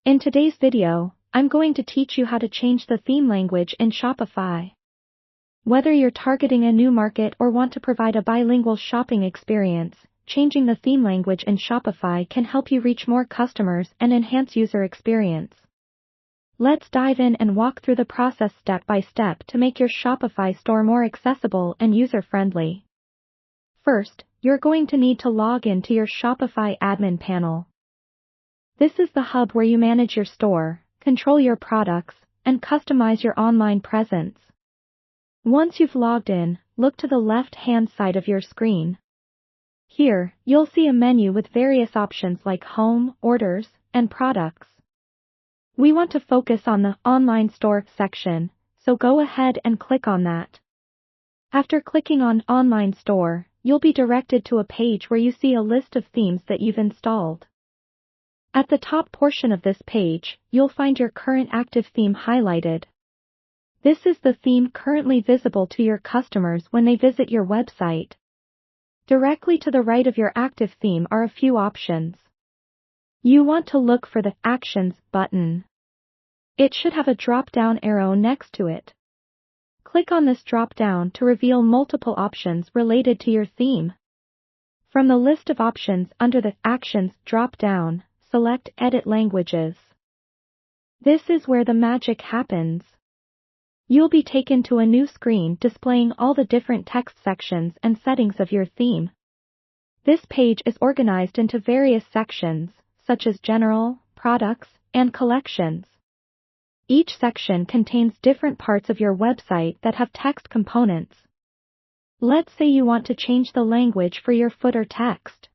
In today's video, I'm going to teach you how to change the theme language in Shopify. Whether you're targeting a new market or want to provide a bilingual shopping experience, changing the theme language in Shopify can help you reach more customers and enhance user experience. Let's dive in and walk through the process step by step to make your Shopify store more accessible and user-friendly. First, you're going to need to log in to your Shopify admin panel. This is the hub where you manage your store, control your products, and customize your online presence. Once you've logged in, look to the left-hand side of your screen. Here, you'll see a menu with various options like Home, Orders, and Products. We want to focus on the Online Store section, so go ahead and click on that. After clicking on Online Store, you'll be directed to a page where you see a list of themes that you've installed. At the top portion of this page, you'll find your current active theme highlighted. This is the theme currently visible to your customers when they visit your website. Directly to the right of your active theme are a few options. You want to look for the Actions button. It should have a drop-down arrow next to it. Click on this drop-down to reveal multiple options related to your theme. From the list of options under the Actions drop-down, select Edit Languages. This is where the magic happens. You'll be taken to a new screen displaying all the different text sections and settings of your theme. This page is organized into various sections, such as General, Products, and Collections. Each section contains different parts of your website that have text components. Let's say you want to change the language for your footer text.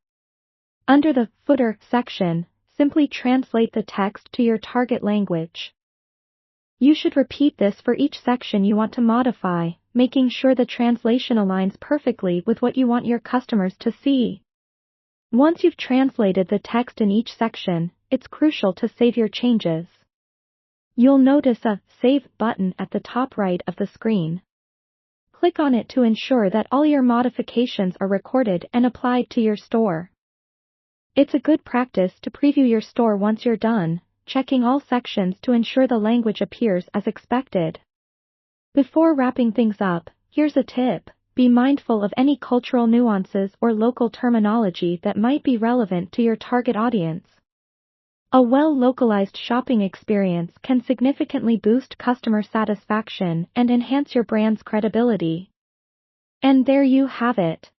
Under the Footer section, simply translate the text to your target language. You should repeat this for each section you want to modify, making sure the translation aligns perfectly with what you want your customers to see. Once you've translated the text in each section, it's crucial to save your changes. You'll notice a Save button at the top right of the screen. Click on it to ensure that all your modifications are recorded and applied to your store. It's a good practice to preview your store once you're done, checking all sections to ensure the language appears as expected. Before wrapping things up, here's a tip: be mindful of any cultural nuances or local terminology that might be relevant to your target audience. A well-localized shopping experience can significantly boost customer satisfaction and enhance your brand's credibility. And there you have it.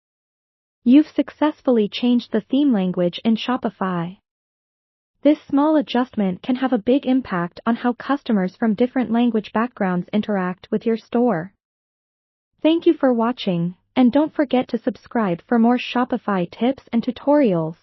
You've successfully changed the theme language in Shopify. This small adjustment can have a big impact on how customers from different language backgrounds interact with your store. Thank you for watching, and don't forget to subscribe for more Shopify tips and tutorials.